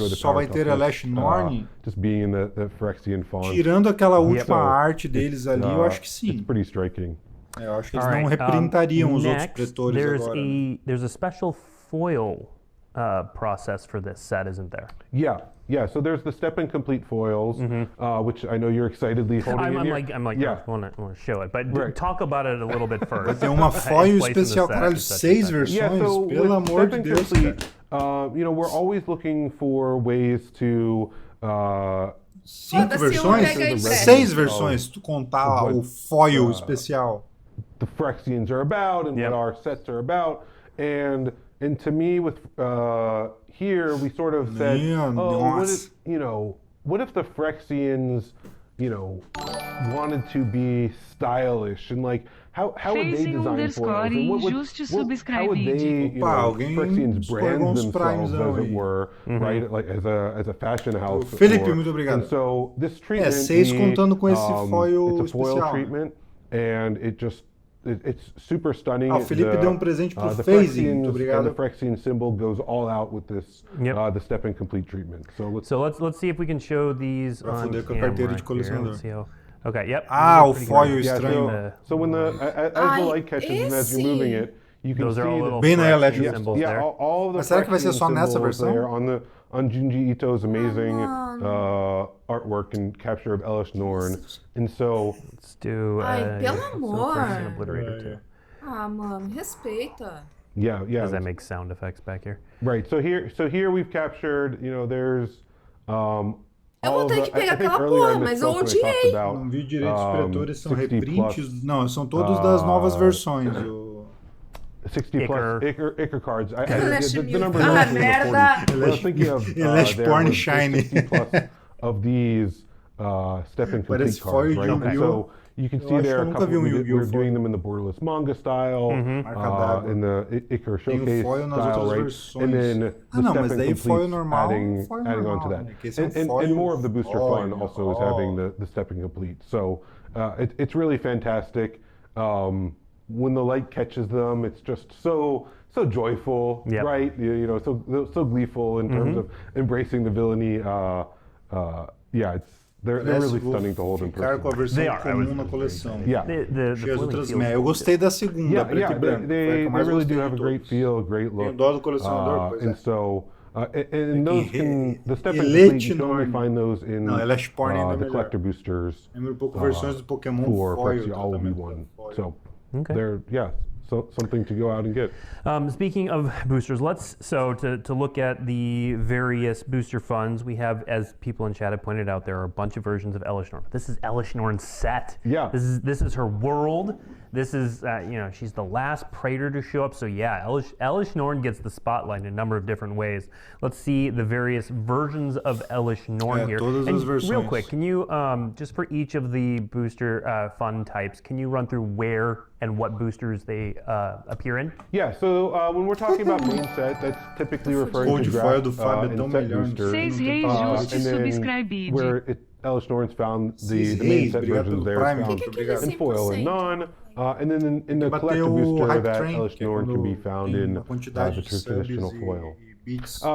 só vai ter a Lash Norn, just being in the Phyrexian font. Tirando aquela última arte deles ali, eu acho que sim. It's pretty striking. Eu acho que eles não reprintariam os outros pretores agora. There's a special foil process for this set, isn't there? Yeah. So there's the step and complete foils, which I know you're excitedly holding. I'm like, I want to show it, but talk about it a little bit first. Tem uma foil especial, caralho, 6 versões, pelo amor de Deus. We're always looking for ways to 5 versões? 6 versões, se tu contar o foil especial. The Phyrexians are about and what our sets are about, and to me, with here, we sort of said, what if the Phyrexians, wanted to be stylish and like how would they design foils? And how would they, Phyrexians brand themselves, as it were, right? Like as a fashion house. Felipe, muito obrigado. And so this treatment, 6 contando com esse foil it's a foil especial. treatment, and it's super stunning. O Felipe deu presente pro phasing. Muito obrigado. The Phyrexian symbol goes all out with this, the step and complete treatment. So let's see if we can show these on camera. Here. Okay, yep. O foil estranho. So when as the light catches and as you're moving it, you can see bem na elétrica. All the Mas será que vai ser só nessa versão? On Junji Ito's amazing artwork and capture of Elish Norn. And so let's do pelo amor. Obliterator too. Mano, respeita. Yeah. Does that make sound effects back here? Right. So here we've captured, there's eu vou ter que pegar aquela porra, mas eu odiei. Não vi direito, os pretores são reprints. Não, são todos das novas versões. 60 plus Icar cards. The number is merda! I was thinking of Porn Shiny. 60 plus of these step and complete cards, right? Okay. So you can see there a couple. We're doing them in the borderless manga style, in the Icar showcase style, right? And then the step and complete adding on to that. And more of the booster fun also is having the step and complete. So it's really fantastic. When the light catches them, it's just so joyful, right? So gleeful in terms of embracing the villainy. They're really stunning to hold in Ficar com a person. versão comum na coleção. Yeah. Achei as outras eu gostei da segunda, preto e branco. They really do have a great feel, great look. Tem dó do colecionador, pois é. And so, and those the step Elite you can only find those in the collector boosters Lembra um pouco versões do Pokémon for foil. Phyrexia All Will Be One. So, Okay. they're, so something to go out and get. Speaking of boosters, to look at the various booster funds, we have, as people in chat have pointed out, there are a bunch of versions of Elishnorn. But this is Elishnorn's set. Yeah. This is her world. This is, she's the last Praetor to show up. So yeah, Elishnorn gets the spotlight in a number of different ways. Let's see the various versions of Elishnorn here. And real quick, can you, just for each of the booster fund types, can you run through where and what boosters they appear in? Yeah, so when we're talking about main set, that's typically referring to draft and set boosters. And then where Elishnorn's found the main set versions there found in foil and non. And then in the collector booster, that Elishnorn can be found in the traditional foil.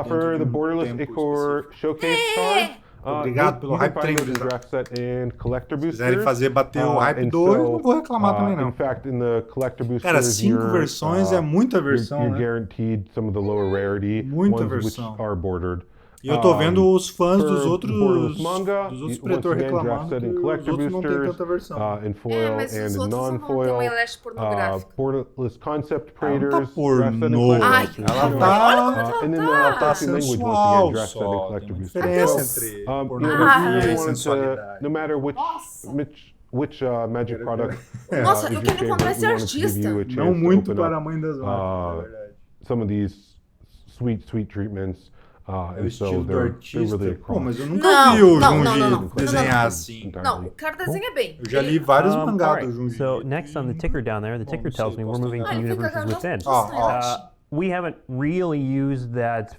For the borderless Ichor showcase cards, Obrigado pelo hype train. Draft set and collector boosters. Se quiserem fazer bater o hype do eu não vou reclamar também não. In fact, in the collector boosters, cara, 5 versões é muita versão, you're guaranteed some of the lower rarity muita ones versão. which are bordered. E eu tô vendo os fãs dos outros pretor reclamando que os outros não tem tanta versão. In foil mas os and outros non-foil, não tem uma pornográfica. borderless concept Ela Praetors, pornô. ela tá sensual só. collector Tem boosters. diferença entre pornografia e sensualidade. No matter which magic product Nossa, eu quero encontrar esse artista. Não muito para a mãe das marcas, na verdade. Some of these sweet treatments. É o estilo do artista. Pô, mas eu nunca Não, vi o não, Junji desenhar assim. Não, o cara desenha bem. Eu já li vários mangás do Junji. So next on the ticker down there, the ticker tells me we're moving to universes within. We haven't really used that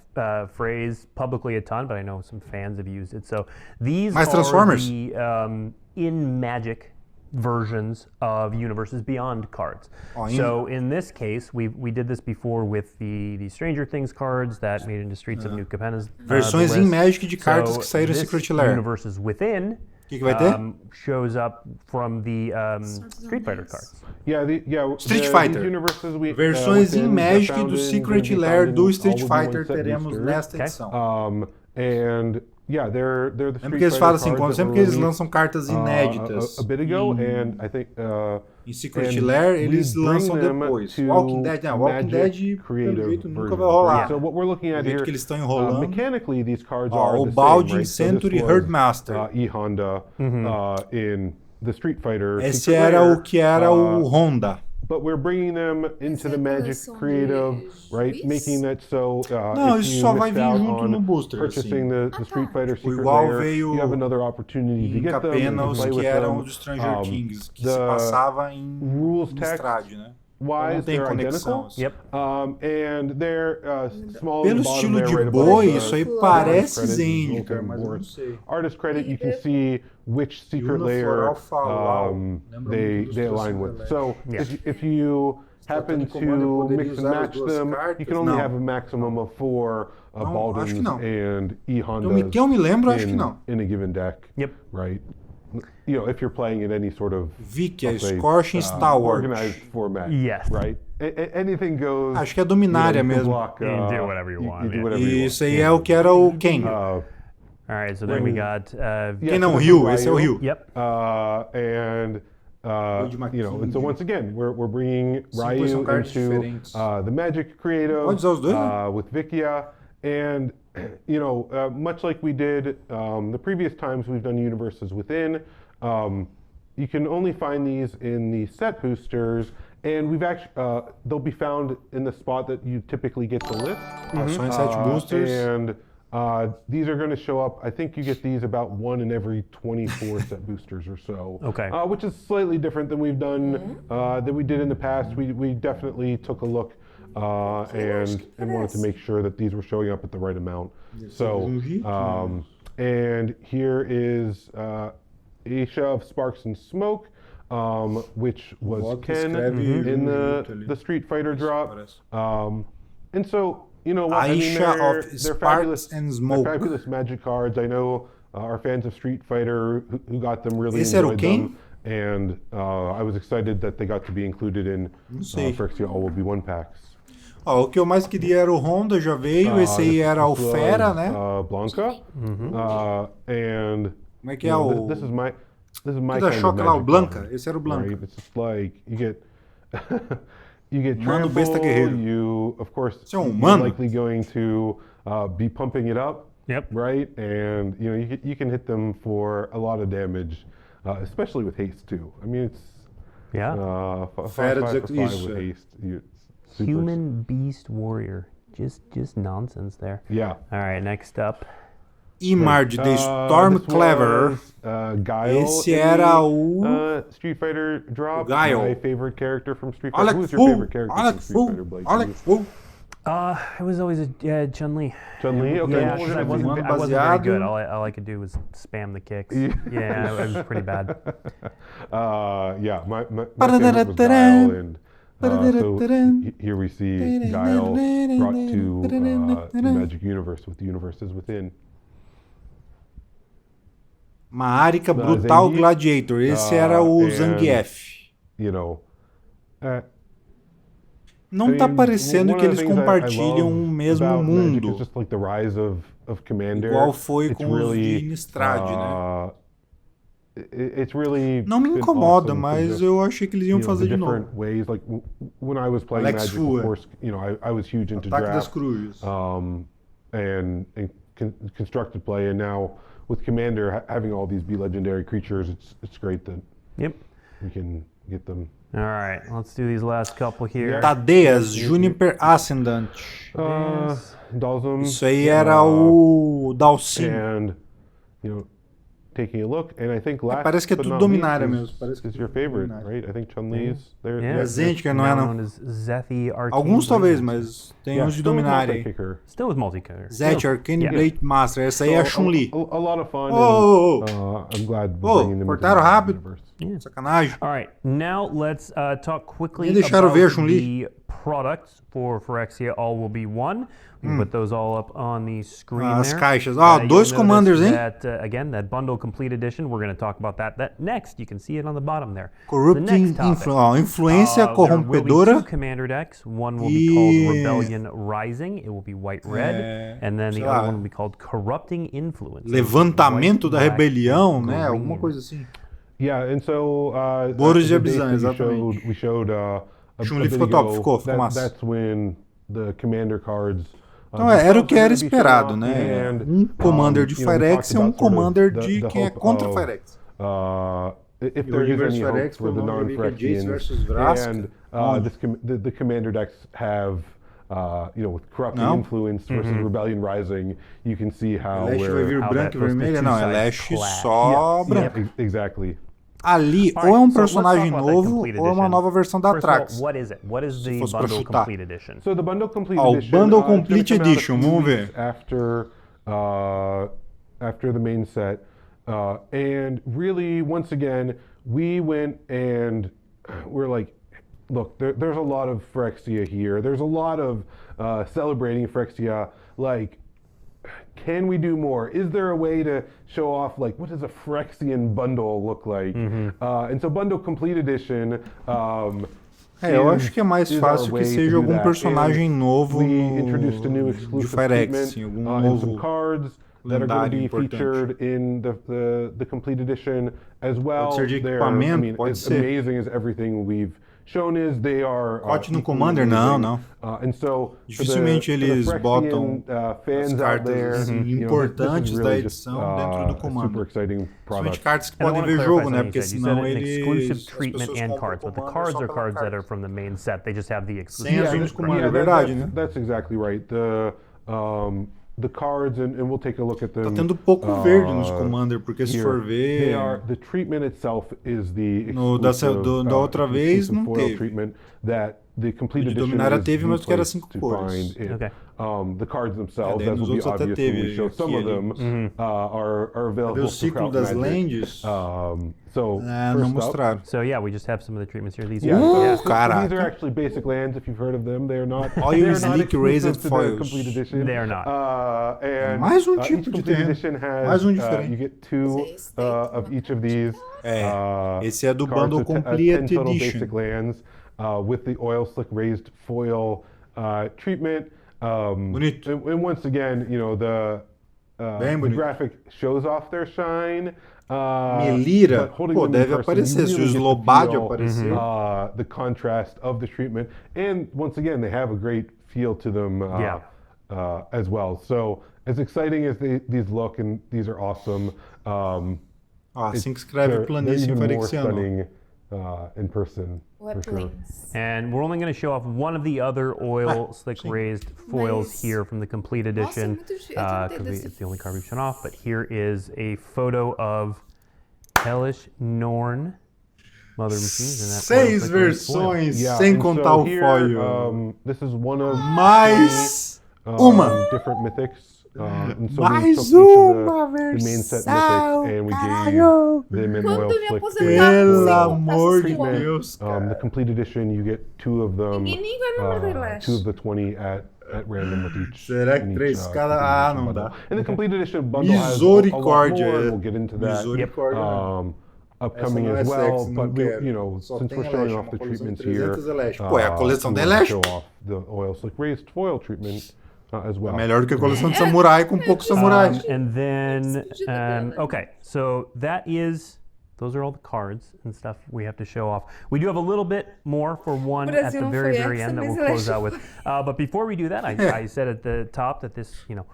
phrase publicly a ton, but I know some fans have used it. So these are the in Magic versions of Universes Beyond cards. So in this case, we did this before with the Stranger Things cards that made into Streets of New Capenna's. Versões em Magic de cartas que saíram Secret Lair. Universes Within que vai ter? Shows up from the Street Fighter cards. Street Fighter. Versões em Magic do Secret Lair do Street Fighter teremos nesta edição. They're the Street porque eles falam assim, sempre que eles lançam cartas inéditas a bit ago, and I think em Secret Lair eles lançam depois. Walking Dead, Walking Dead pelo jeito nunca vai rolar. So what we're looking at here, que eles estão enrolando. Mechanically, these cards are o the Baldwin same, Century Herdmaster. E-Honda in the Street Fighter. Esse era o que era o Honda. But we're bringing them into the Magic Creative, right? Making that so não, isso só vai vir junto no booster. Purchasing the Street Fighter Secret igual Lair, veio you have another opportunity to get them apenas and os play que with eram them. dos Stranger Kings, que se passava em Strade, né? Wise, they're identical. Yep. And they're small. Pelo estilo de boi, isso aí parece Zendikar, mas eu não sei. Artist credit, you can see which secret layer they align with. So if you happen to mix and match them, you can only have a maximum of 4 Baldwins and E-Hondas que eu me lembro, acho que não. In a given deck. Yep. Right. You know, if you're playing in any sort of Scorching Star Wars organized format, yes, right? Anything goes. Acho que é Dominária mesmo. You do whatever you want. Isso aí é o que era o Ken. All right, so then we got. Quem não, Ryu, esse é o Ryu. Yep. And so once again, we're bringing Ryu into the Magic Creative with Vikia, and much like we did the previous times we've done Universes Within, you can only find these in the set boosters, and we've actually they'll be found in the spot that you typically get the list. Set boosters. And these are going to show up. I think you get these about 1 in every 24 set boosters or so. Okay. Which is slightly different than we've done than we did in the past. We definitely took a look and wanted to make sure that these were showing up at the right amount. So and here is Aisha of Sparks and Smoke, which was Ken in the Street Fighter drop. And so, you know what, Aisha of Sparks and Smoke. They're fabulous Magic cards. I know are fans of Street Fighter who got them really Esse era o enjoyed quem? them. And I was excited that they got to be included in Phyrexia All Will Be One packs. Ó, o que eu mais queria era o Honda, já veio. Esse aí era o Fera, né? Blanca. And Como é que é o... this is my da kind Choca of lá, o magic Blanca. button, Esse era o Blanca. right? It's just like you get Mano trample, besta guerreiro. you of course Esse é um you're humano. likely going to be pumping it up. Yep. Right? And you can hit them for a lot of damage, especially with haste too. I mean, it's Yeah. 5 for 5 isso, with é. haste. It's super Human Beast Warrior. Just nonsense there. Yeah. All right, next up. Imard, The Storm This Clever. was, Guile Esse in era the, o... Street Fighter drop. Guile. My favorite character from Street Olha Fighter. que Who's your fool! favorite character Olha from que Street fool! Fighter, Blake? Olha que fool! It was always Chun-Li. Chun-Li? Okay. Yeah, what was 'cause I it? wasn't very baseado. good. All I could do was spam the kicks. Yeah, it was pretty bad. Yeah, my favorite was Guile, and so here we see Guile brought to the Magic Universe with the universes within. Maarika Brutal Zangief, Gladiator. Esse era o and, Zangief. You know, Não tá parecendo one que of the eles things compartilham I o love mesmo about Magic mundo. is just like the rise of Commander. Igual foi It's com os really, de Innistrad, né? It's really Não me been incomoda, awesome to mas just, eu achei que eles iam you know, fazer the de novo. different ways. Like when I was playing Alex Magic, Fu, of course, I was huge into Ataque das draft Cruzes. and constructed play, and now with Commander having all these be legendary creatures, it's great that Yep. we can get them. All right, let's do these last couple here. Tadeas, Juniper Ascendant. Dalsum. Isso aí era o Dalsim. And taking a look, and I think last parece que é but tudo not least dominária mesmo. Parece que é is your tudo favorite, dominária. right? I think Chun-Li's. Yeah. É Zendikar, não é Now não? known as Zethi Arcane Alguns talvez, Blade mas tem Yeah, uns de still with dominária aí. multi-kicker. Still with multicolor. Zet, Arcane Yeah. Blade Master. Essa aí é a Chun-Li. A lot of fun. Oh, and, I'm glad we're bringing them into cortaram the rápido. universe. Sacanagem. All right, now let's talk quickly Nem deixaram about ver a Chun-Li. the products for Phyrexia All Will Be One. We can put those all up on the screen As there. caixas. You'll Dois notice commanders, hein? That, again, that bundle complete edition, we're going to talk about that next. You can see it on the bottom there. Corrupting Influência There will be Corrompedora. two commander decks. One will be called Rebellion Rising. It will be white-red. And then the other one will be called Corrupting Influence. Levantamento da White, Rebelião, black, né? green. Alguma coisa assim. Yeah, and so Boros de the dates Abzan, that exatamente. we showed a Chun-Li bit ficou top, ago, ficou massa. That's when the commander cards. Então era o que era themselves are esperado, gonna be né? showing off, Um commander de we talked Phyrexia e um about sort of commander de the quem é hope contra of, Phyrexia. If E there o is Reverse any hope Phyrexia for the foi uma briga Jace non-Phyrexians, versus Vraska. and the commander decks have, with corrupting Não. influence versus rebellion rising, you can see how Leste vai vir how branca that e goes, the vermelha? two Não, é sides Leste clash. só branca. Exactly. Ali, All ou é right, um so let's personagem talk about that novo, complete ou é uma edition. nova versão da First of all, Trax. what is it? What is the fosse pra bundle chutar. complete edition? So the bundle complete Ó, o edition. Bundle it's gonna Complete come out a Edition, few vamos weeks ver. After the main set, and really, once again, we went and we're like, look, there's a lot of Phyrexia here. There's a lot of celebrating Phyrexia. Like, can we do more? Is there a way to show off, like, what does a Phyrexian bundle look like? And so Bundle Complete Edition. Eu acho que é mais fácil que seja algum personagem novo we introduced a new de exclusive Phyrexia, treatment, algum and some novo cards that are going to be lendário importante. featured in the complete edition as well. Pode ser de They're, equipamento, pode as ser. amazing as everything we've shown is, they are. Cote no equally Commander, não, amazing. não. And so Dificilmente for the eles Phyrexian, botam fans as out cartas there, assim, this is importantes da really just, edição dentro do a Commander. super exciting Principalmente product. cartas que And I podem wanna ver clarify jogo, né? something Porque you said. You said senão an eles... exclusive as treatment pessoas and compram cards, but the Commander cards só are pela cards that carta. are from the main set. They just have the Sem exclusive. as Yeah, unhas Commander, é that- verdade, né? That's exactly right. The cards, and we'll take a look at them. Tá tendo pouco verde nos Commander, porque se here. for ver... The treatment itself is the No, da exclusive, outra vez exclusive não foil teve. treatment that the complete De edition Dominária is teve, the mas que era place 5 to cores. find it. Okay. The cards themselves, daí as nos will be outros até obvious when we teve show some of aqui them, are Cadê available o ciclo throughout das Magic. lentes? So Não first up, mostraram. So yeah, we just have some of the treatments here. These yeah, are so caraca. these are actually basic lands. If you've heard of them, they are not. Olha They are os not sleek exclusive raised to the foils. complete edition. They are not. And Mais um each tipo de complete terreno. edition has. Mais um diferente. You get 2 of each of these. Esse é do cards, bundle 10 complete total edition. basic lands with the oil slick raised foil treatment. Bonito. And once again, you know, the graphic shows off their shine. Melira, pô, deve aparecer. Se o Slobádio aparecer. The contrast of the treatment. And once again, they have a great feel to them as well. So as exciting as these look, and these are awesome. Assim que escreve planície em Phyrexiano. In person. For sure. And we're only going to show off one of the other oil slick raised foils here from the complete edition. It's the only card we've shown off, but here is a photo of Hellish Norn Mother Machines. And 6 versões, sem contar o foil. This is one of Mais uma. different mythics. And so Mais we took each uma of the main set versão, mythics and we caralho. gave them an Quando oil me slick. aposentar, Pelo você amor de treatment. Deus, The cara. complete edition, you get 2 of them, Ninguém vai lembrar dele. 2 of the 20 at random with each. Será que in each, 3 cada? complete Ah, edition não bundle. dá. And the complete edition bundle has a lot Misericórdia. more, and we'll get into that. Misericórdia. Upcoming Essa não é as well, sexy, não but we, quero. you know, Só since tem we're showing Elesh, off uma the coleção de treatments here, 300 Elesh. Pô, é a coleção we da wanna Elesh. show off the oil slick raised foil treatment as well. Melhor do que a coleção de samurai com poucos samurais. And then, okay, so those are all the cards and stuff we have to show off. We do have a little bit more for one at the very, very end that we'll close out with. But before we do that, I said at the top that this, you know,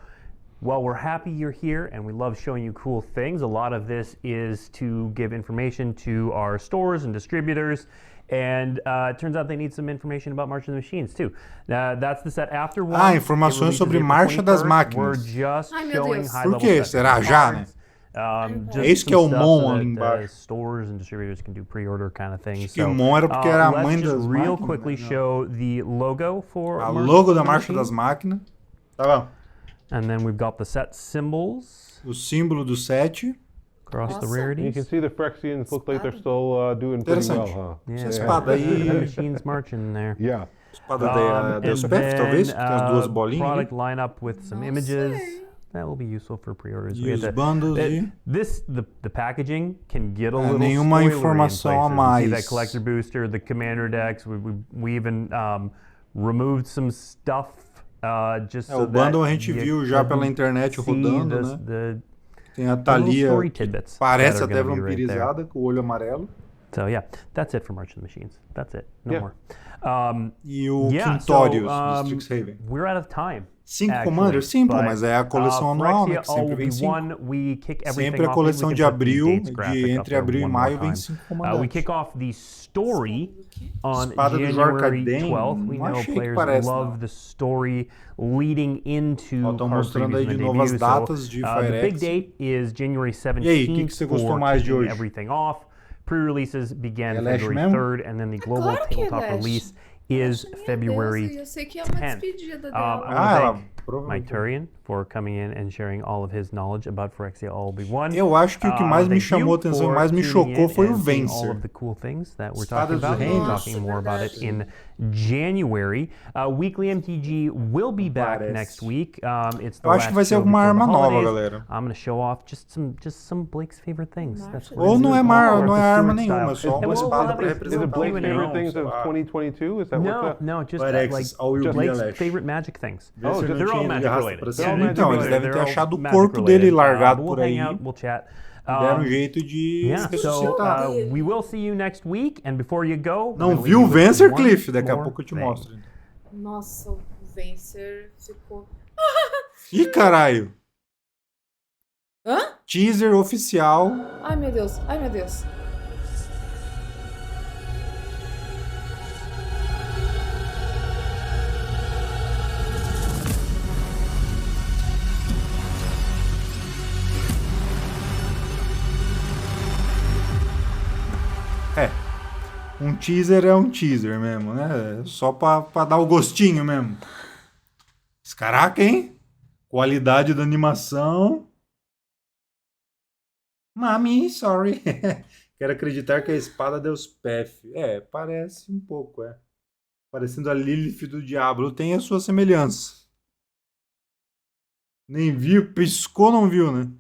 while we're happy you're here and we love showing you cool things, a lot of this is to give information to our stores and distributors. And it turns out they need some information about March of the Machines too. That's the set after one. Informações sobre Marcha das Máquinas. We're just showing high Por level quê? set Será já, né? just É isso que é o some Mon stuff ali so that, embaixo. stores and distributors can do pre-order kind of things. Que o Mon era porque era a mãe let's das just real máquinas, quickly né? show the logo for A March logo of da the Marcha Machines. das Máquinas. Tá bom. And then we've got the set symbols O símbolo do 7. across the Awesome. You rarities. can see the Phyrexians look like they're still doing pretty well, Interessante. huh? Yeah, Essa espada aí. the machines marching there. Yeah. Espada da Deus and Pef, talvez, then, que tem as duas bolinhas product ali. lineup with some images. That will be useful for pre-orders. E os bundles de... The packaging can get a little nenhuma spoilery informação in a places. mais. You see that collector booster, the commander decks. We even removed some stuff just so o bundle a that gente you viu já pela couldn't internet see rodando, this- né? the Tem a little Thalia, story que tidbits parece that are até gonna be right there. vampirizada, com o olho amarelo. So yeah, that's it for March of the Machines. That's it. No Yeah. more. E o Yeah, Quintorius, so, do Strixhaven. we're out of time. 5 actually, Commanders? Sim, pô, but, mas é a coleção anual, né? Phyrexia Que sempre vem 5. Sempre a coleção de abril, entre abril e maio, vem 5 We comandantes. kick off the story on Espada do January Jorcaden, 12th. We não know achei que players parece, love não. the story leading into Ó, tão card mostrando previews aí and de the novas debut. datas de The big Phyrexia. date is January 17th E aí, o que você gostou for mais de kicking hoje? everything off. Pre-releases begin É Lash February mesmo? 3rd, and then the global claro que é tabletop Lash. release is February Eu sei que é uma 10th. despedida I dela. want to ela thank Mike provavelmente. Turian for coming in and sharing all of his knowledge about Phyrexia All-Be-One. Eu acho que o que mais me Thank chamou a you atenção, for mais me tuning chocou in foi o and seeing all Vencer. of the cool things that we're Espada talking dos about. We'll be Reinos. talking more about it in January. Weekly MTG will be back Parece. next week. It's the Eu acho que last vai ser show alguma before the arma nova, holidays. galera. I'm going to show off just some Blake's favorite things. That's what Ou it não is. é, Or não é the arma Stewart nenhuma, é style. só uma And we'll espada have pra it- Is it representar Blake's o favorite Leão, things sei of lá. 2022? Is that No, what the... no, just Phyrexis, all will like be Blake's Elesh. favorite magic things. Vê se They're não all tinha magic de arrasta related. pra They're all cima. magic Então, eles related. devem ter They're all achado o magic corpo dele related. largado We'll por hang aí. out, we'll chat. Deram um jeito de Yeah, ressuscitar. so we will see you next week. And before you go, Não we're gonna viu o leave you with Vencer, one Cliff? Daqui a more pouco eu te thing. mostro. Nossa, o Vencer ficou... Ih, caralho! Hã? Teaser oficial. Ai, meu Deus. Ai, meu Deus. Um teaser é um teaser mesmo, né? Só pra dar o gostinho mesmo. Mas, caraca, hein? Qualidade da animação. Mami, sorry. Quero acreditar que a espada deu os pef. Parece um pouco, Parecendo a Lilith do Diablo. Tem a sua semelhança. Nem viu, piscou, não viu, né?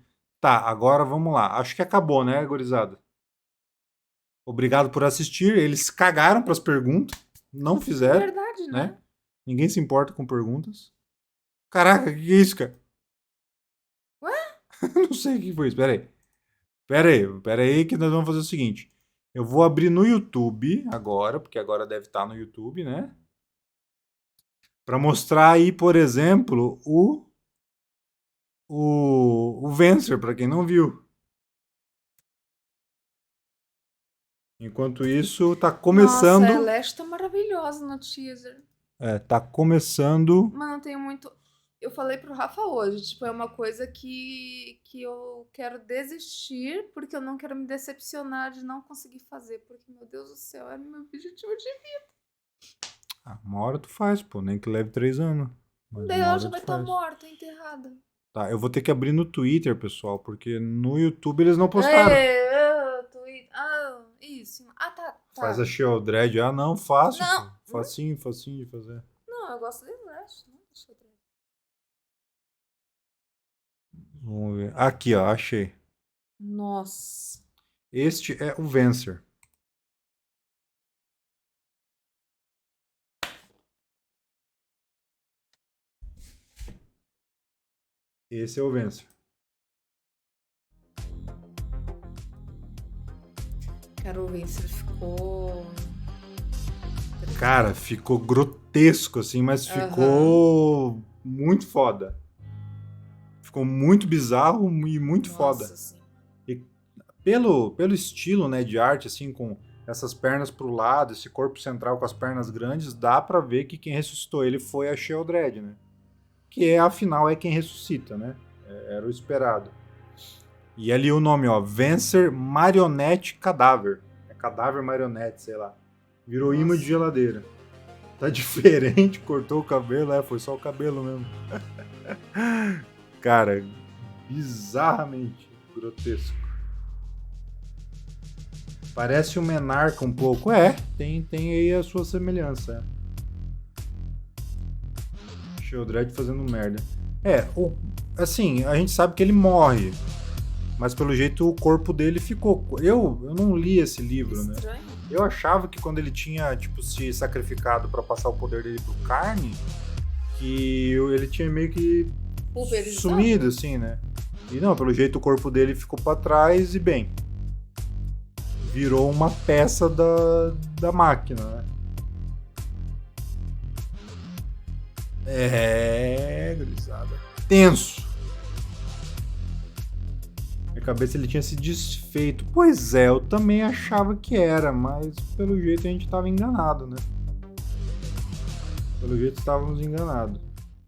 Tá, agora vamos lá. Acho que acabou, né, gurizada? Obrigado por assistir. Eles cagaram pras perguntas. Não fizeram. Verdade, né? Ninguém se importa com perguntas. Caraca, que é isso, cara? Ué? Não sei o que foi isso. Pera aí que nós vamos fazer o seguinte. Eu vou abrir no YouTube agora, porque agora deve estar no YouTube, né? Para mostrar aí, por exemplo, o Vencer, para quem não viu. Enquanto isso, tá começando... Nossa, a Celeste tá maravilhosa no teaser. Tá começando... Mas não tenho muito... Eu falei pro Rafa hoje, tipo, é uma coisa que eu quero desistir, porque eu não quero me decepcionar de não conseguir fazer, porque, meu Deus do céu, é meu objetivo de vida. Uma hora tu faz, pô, nem que leve 3 anos. Daí ela já vai estar morta, enterrada. Tá, eu vou ter que abrir no Twitter, pessoal, porque no YouTube eles não postaram. Isso. Tá. Faz a Sheldred. Não, fácil. Não. Pô. Facinho de fazer. Não, eu gosto de Neste, não deixa eu ver. Vamos ver. Aqui, ó, achei. Nossa. Este é o Vencer. Esse é o Vencer. Quero ver se ele ficou... Cara, ficou grotesco, assim, mas ficou muito foda. Ficou muito bizarro e muito foda. Sim. E pelo estilo, né, de arte, assim, com essas pernas pro lado, esse corpo central com as pernas grandes, dá pra ver que quem ressuscitou ele foi a Sheldred, né? Que afinal é quem ressuscita, né? Era o esperado. E ali o nome, ó, Vencer Marionete Cadáver. É cadáver marionete, sei lá. Virou imã de geladeira. Tá diferente, cortou o cabelo, foi só o cabelo mesmo. Cara, bizarramente grotesco. Parece um menarca um pouco. Tem aí a sua semelhança. Sheldred fazendo merda. Assim, a gente sabe que ele morre. Mas pelo jeito o corpo dele ficou... Eu não li esse livro, né? Eu achava que quando ele tinha, tipo, se sacrificado pra passar o poder dele pro Carne, que ele tinha meio que sumido, assim, né? E não, pelo jeito o corpo dele ficou pra trás e, bem, virou uma peça da máquina, né? Gurizada. Tenso. Minha cabeça ele tinha se desfeito. Pois é, eu também achava que era, mas pelo jeito a gente estava enganado, né? Pelo jeito estávamos enganados.